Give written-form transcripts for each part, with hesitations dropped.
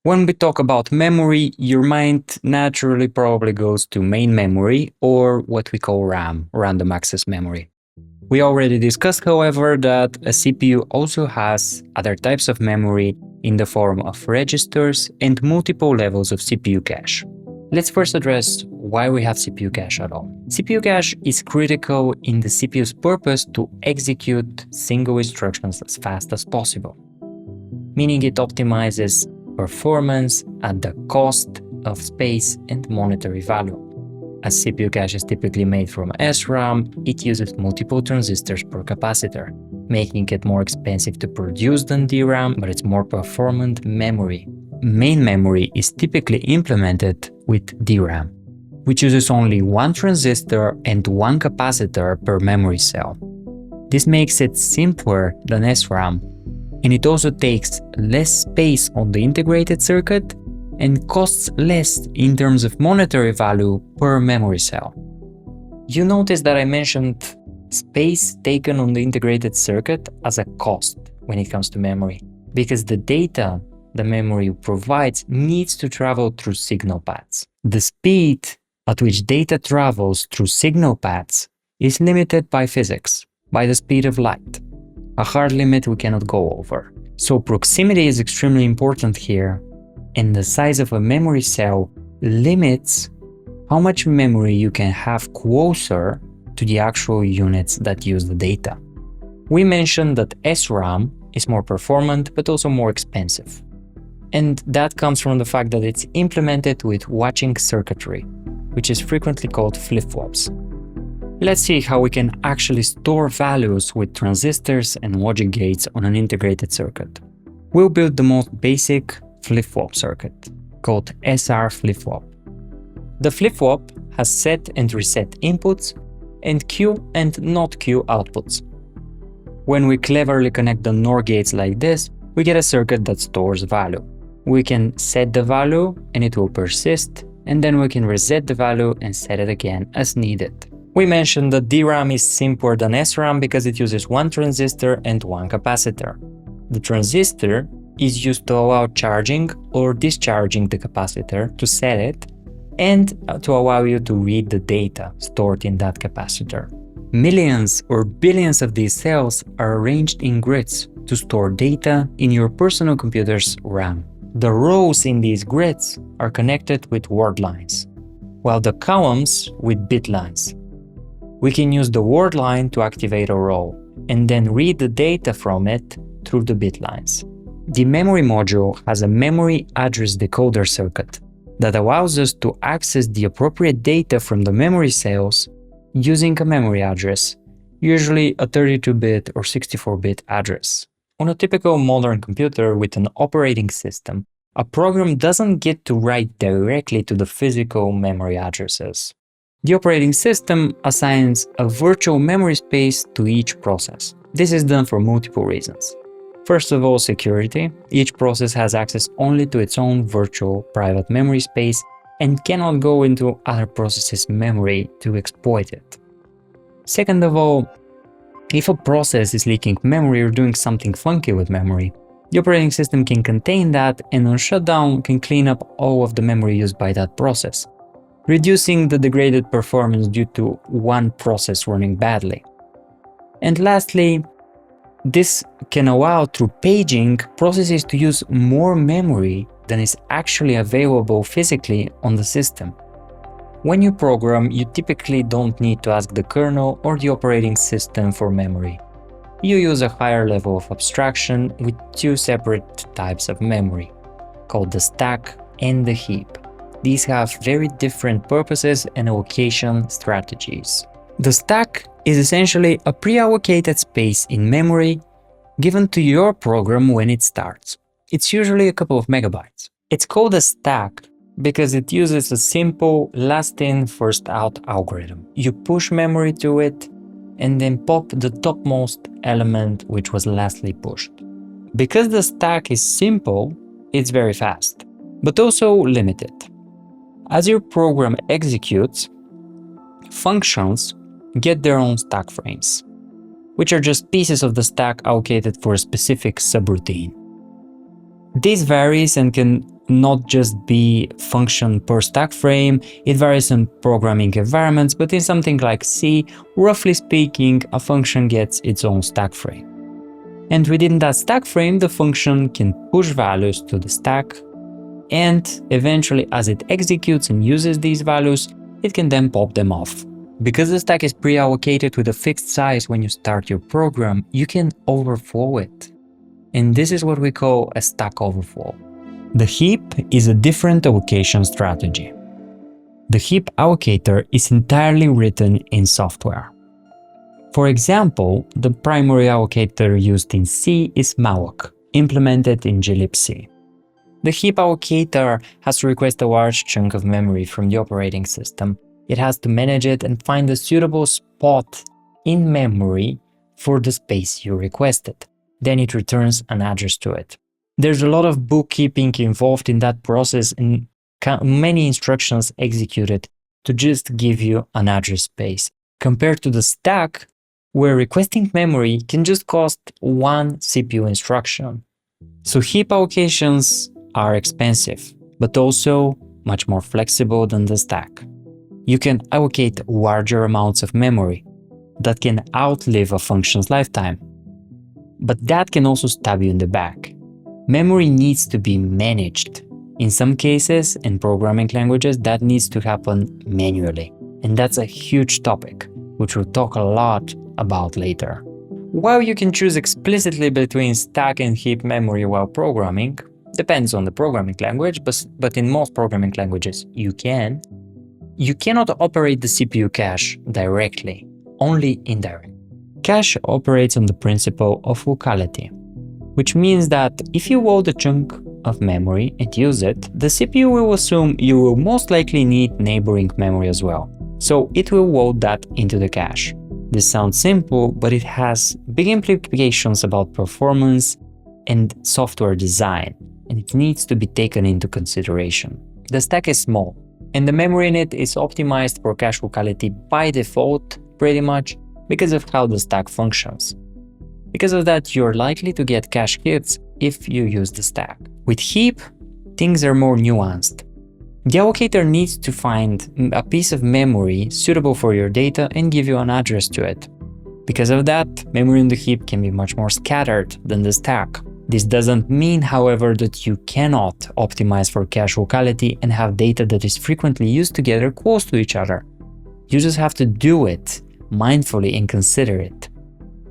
When we talk about memory, your mind naturally probably goes to main memory, or what we call RAM, random access memory. We already discussed, however, that a CPU also has other types of memory in the form of registers and multiple levels of CPU cache. Let's first address why we have CPU cache at all. CPU cache is critical in the CPU's purpose to execute single instructions as fast as possible, meaning it optimizes performance at the cost of space and monetary value. As CPU cache is typically made from SRAM, it uses multiple transistors per capacitor, making it more expensive to produce than DRAM, but it's more performant memory. Main memory is typically implemented with DRAM, which uses only one transistor and one capacitor per memory cell. This makes it simpler than SRAM, and it also takes less space on the integrated circuit and costs less in terms of monetary value per memory cell. You notice that I mentioned space taken on the integrated circuit as a cost when it comes to memory, because the data the memory provides needs to travel through signal paths. The speed at which data travels through signal paths is limited by physics, by the speed of light, a hard limit we cannot go over. So proximity is extremely important here, and the size of a memory cell limits how much memory you can have closer to the actual units that use the data. We mentioned that SRAM is more performant but also more expensive. And that comes from the fact that it's implemented with watching circuitry, which is frequently called flip-flops. Let's see how we can actually store values with transistors and logic gates on an integrated circuit. We'll build the most basic flip-flop circuit, called SR flip-flop. The flip-flop has set and reset inputs and Q and not Q outputs. When we cleverly connect the NOR gates like this, we get a circuit that stores value. We can set the value and it will persist, and then we can reset the value and set it again as needed. We mentioned that DRAM is simpler than SRAM because it uses one transistor and one capacitor. The transistor is used to allow charging or discharging the capacitor to set it and to allow you to read the data stored in that capacitor. Millions or billions of these cells are arranged in grids to store data in your personal computer's RAM. The rows in these grids are connected with word lines, while the columns with bit lines. We can use the word line to activate a row, and then read the data from it through the bit lines. The memory module has a memory address decoder circuit that allows us to access the appropriate data from the memory cells using a memory address, usually a 32-bit or 64-bit address. On a typical modern computer with an operating system, a program doesn't get to write directly to the physical memory addresses. The operating system assigns a virtual memory space to each process. This is done for multiple reasons. First of all, security. Each process has access only to its own virtual private memory space and cannot go into other processes' memory to exploit it. Second of all, if a process is leaking memory or doing something funky with memory, the operating system can contain that and on shutdown can clean up all of the memory used by that process, reducing the degraded performance due to one process running badly. And lastly, this can allow through paging processes to use more memory than is actually available physically on the system. When you program, you typically don't need to ask the kernel or the operating system for memory. You use a higher level of abstraction with two separate types of memory, called the stack and the heap. These have very different purposes and allocation strategies. The stack is essentially a pre-allocated space in memory given to your program when it starts. It's usually a couple of megabytes. It's called a stack because it uses a simple last-in, first-out algorithm. You push memory to it and then pop the topmost element which was lastly pushed. Because the stack is simple, it's very fast, but also limited. As your program executes, functions get their own stack frames, which are just pieces of the stack allocated for a specific subroutine. This varies and can not just be function per stack frame. It varies in programming environments, but in something like C, roughly speaking, a function gets its own stack frame. And within that stack frame, the function can push values to the stack, and eventually, as it executes and uses these values, it can then pop them off. Because the stack is pre-allocated with a fixed size when you start your program, you can overflow it. And this is what we call a stack overflow. The heap is a different allocation strategy. The heap allocator is entirely written in software. For example, the primary allocator used in C is malloc, implemented in glibc. The heap allocator has to request a large chunk of memory from the operating system. It has to manage it and find a suitable spot in memory for the space you requested. Then it returns an address to it. There's a lot of bookkeeping involved in that process and many instructions executed to just give you an address space, compared to the stack, where requesting memory can just cost one CPU instruction. So heap allocations are expensive, but also much more flexible than the stack. You can allocate larger amounts of memory that can outlive a function's lifetime, but that can also stab you in the back. Memory needs to be managed. In some cases, in programming languages, that needs to happen manually, and that's a huge topic, which we'll talk a lot about later. While you can choose explicitly between stack and heap memory while programming, depends on the programming language, but in most programming languages you cannot operate the CPU cache directly, only indirectly. Cache operates on the principle of locality, which means that if you load a chunk of memory and use it, the CPU will assume you will most likely need neighboring memory as well, so it will load that into the cache. This sounds simple, but it has big implications about performance and software design, and it needs to be taken into consideration. The stack is small, and the memory in it is optimized for cache locality by default, pretty much, because of how the stack functions. Because of that, you're likely to get cache hits if you use the stack. With heap, things are more nuanced. The allocator needs to find a piece of memory suitable for your data and give you an address to it. Because of that, memory in the heap can be much more scattered than the stack. This doesn't mean, however, that you cannot optimize for cache locality and have data that is frequently used together close to each other. You just have to do it mindfully and consider it.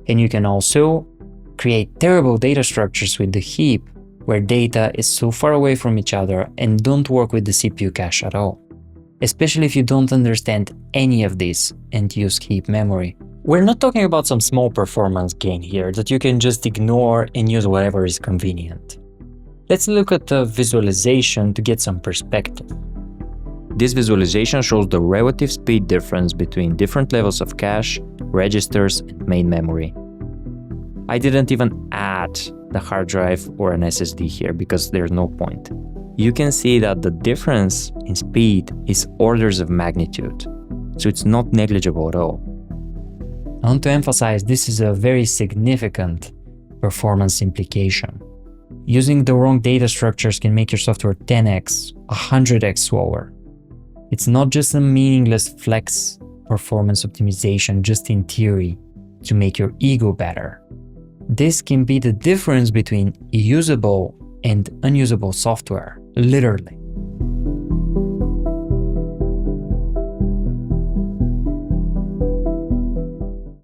And you can also create terrible data structures with the heap, where data is so far away from each other and don't work with the CPU cache at all, especially if you don't understand any of this and use heap memory. We're not talking about some small performance gain here that you can just ignore and use whatever is convenient. Let's look at the visualization to get some perspective. This visualization shows the relative speed difference between different levels of cache, registers, and main memory. I didn't even add the hard drive or an SSD here because there's no point. You can see that the difference in speed is orders of magnitude, so it's not negligible at all. I want to emphasize this is a very significant performance implication. Using the wrong data structures can make your software 10x, 100x slower. It's not just a meaningless flex performance optimization just in theory to make your ego better. This can be the difference between usable and unusable software, literally.